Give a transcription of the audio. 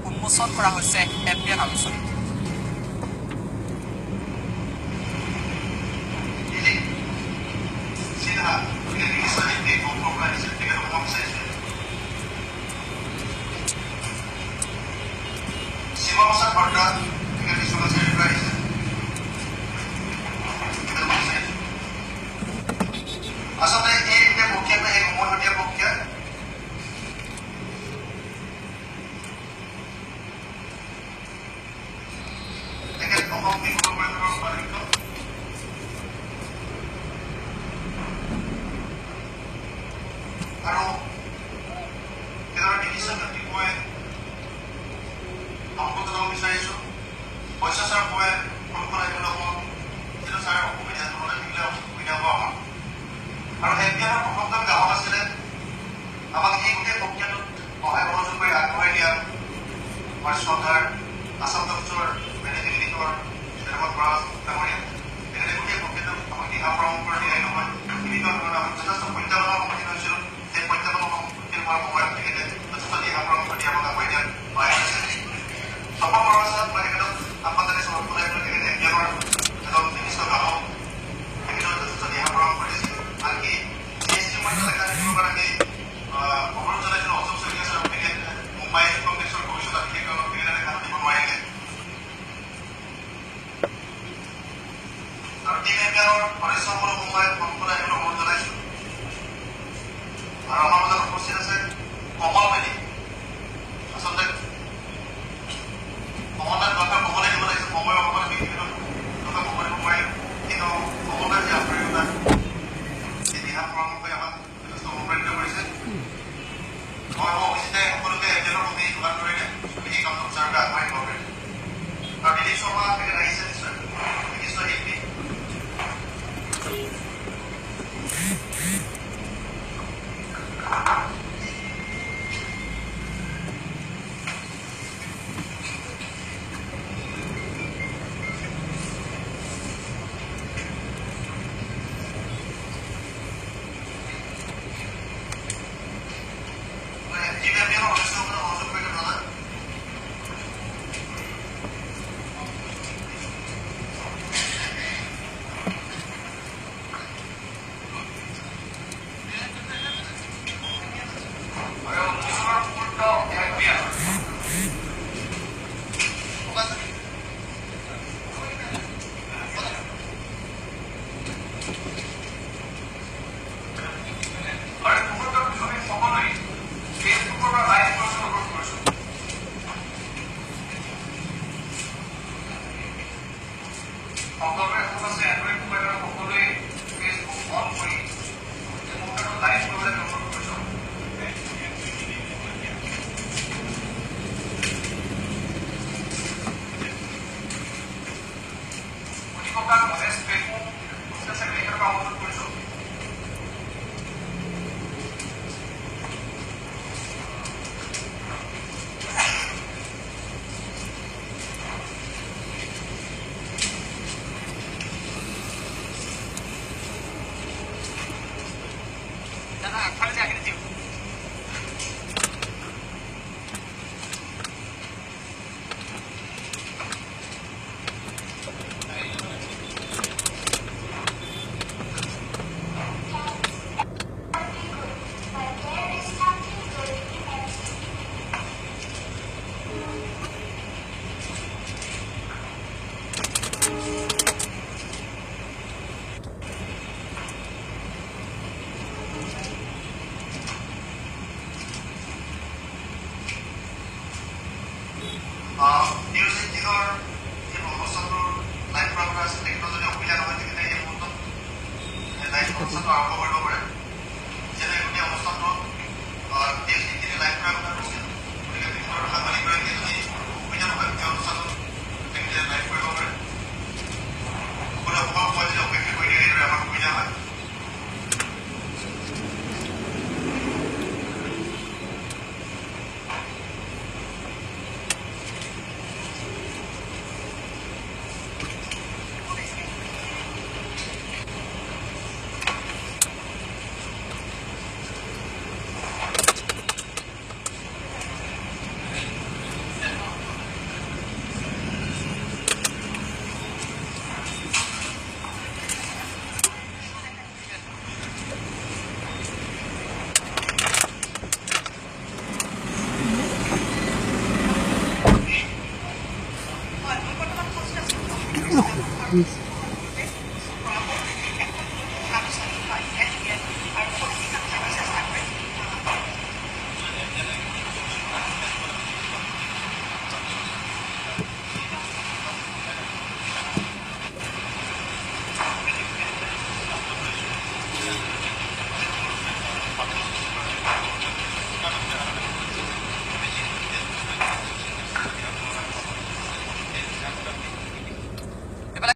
উন্মোচন কৰা হৈছে এফবিআইৰ আলোচনী। আচলতে এই প্ৰক্ৰিয়াটো এই উমৈহতীয়া প্ৰক্ৰিয়া তেখেত অসম শিক্ষক পৰিষদৰ উপাধ্যক্ষ আৰু তেখেতৰ নিৰ্দিষ্ট ব্যক্তিত্বই সম্পৰ্ক জনাব বিচাৰিছোঁ। পইচা ছাৰ মই প্ৰদূষণ আহিবলৈ অকণমান যিটো ছাৰ অসুবিধা নহ'লে থাকিলে অসুবিধা হ'ব আমাৰ আৰু এফবিআইৰ প্ৰথমজন গ্ৰাহক আছিলে আমাক এই গোটেই প্ৰক্ৰিয়াটোত সহায় সহযোগ কৰি আগবঢ়াই দিয়া আমাৰ শ্ৰদ্ধাৰ আছাম ডক্টৰ মেনেজিং এডিটৰ শ্ৰীমত পৰাগ ডাঙৰীয়া। তেখেতে গোটেই প্ৰক্ৰিয়াটোত আমাক দিহা পৰামৰ্শ দিয়াই নহয় বিভিন্ন ধৰণৰ আমি যথেষ্ট প্ৰত্যাহ্বানৰ সন্মুখীন হৈছিলোঁ। সেই প্ৰত্যাহ্বানৰ সন্মুখীন হোৱাৰ সময়ত তেখেতে যথেষ্ট দিহা পৰামৰ্শ দি আমাক আগুৱাই দিয়াত সহায় কৰিছে। সফল পৰামৰ্শত মই তেখেতক আহ্বান জনাইছোঁ সদায় তেখেতে এফবিআইৰ এজন নিৰ্দিষ্ট গ্ৰাহক তেখেতেও যথেষ্ট দিহা পৰামৰ্শ দিছে। আনকি জিএছটি মই দেখা দেখিবৰ কাৰণে অনুৰোধ জনাইছিলোঁ অশোক শইকীয়া ছাৰক তেখেত মুম্বাই কংগ্ৰেছৰ ভৱিষ্যত বিশেষজ্ঞক তেখেতে দেখা দিব নোৱাৰিলে আৰু টিম এফবিআইৰ সদস্যসকলক মই সম্পূৰ্ণ আহিবলৈ অনুৰোধ জনাইছোঁ। আৰু আমাৰ মাজত উপস্থিত আছে কমল বেদী। আচলতে কমলদাৰ কথা ক'বলৈ দিব লাগিছিল সময়ৰ অকণমান বিভিন্ন কথা ক'ব দিব নোৱাৰিম কিন্তু কমলদাৰ যি আন্তৰিকতা এই দিহা পৰামৰ্শই আমাক যথেষ্ট অনুপ্ৰাণিত কৰিছে। মই অৱশ্যে সকলোকে এফবিআইৰ প্ৰতি যোগান ধৰিলে এই কামটো সুচাৰুৰূপে আগবাঢ়িব পাৰে আৰু দিলীপ শৰ্মা তেখেত আহিছে নিশ্চয় নিশ্চয় শিল্পী নিউজ 18ৰ এই অনুষ্ঠানটোৰ লাইভ কৰা কথা আছে। তেখেতৰ যদি অসুবিধা নহয় তেখেতে এই মুহূৰ্তত লাইভ অনুষ্ঠানটো আৰম্ভ কৰিব পাৰে। যেনে গোটেই অনুষ্ঠানটো নিউজ 18 লাইভ কৰা কথা কৈছিল গতিকে তেখেতৰ সাংবাদিকগৰাকীয়ে যদি অসুবিধা নহয় সেই অনুষ্ঠানটো তেখেতে লাইভ কৰিব পাৰে। সকলো সময় যদি অপেক্ষা কৰি দিয়ে সেইদৰে আমাৰ সুবিধা হয়। নিছে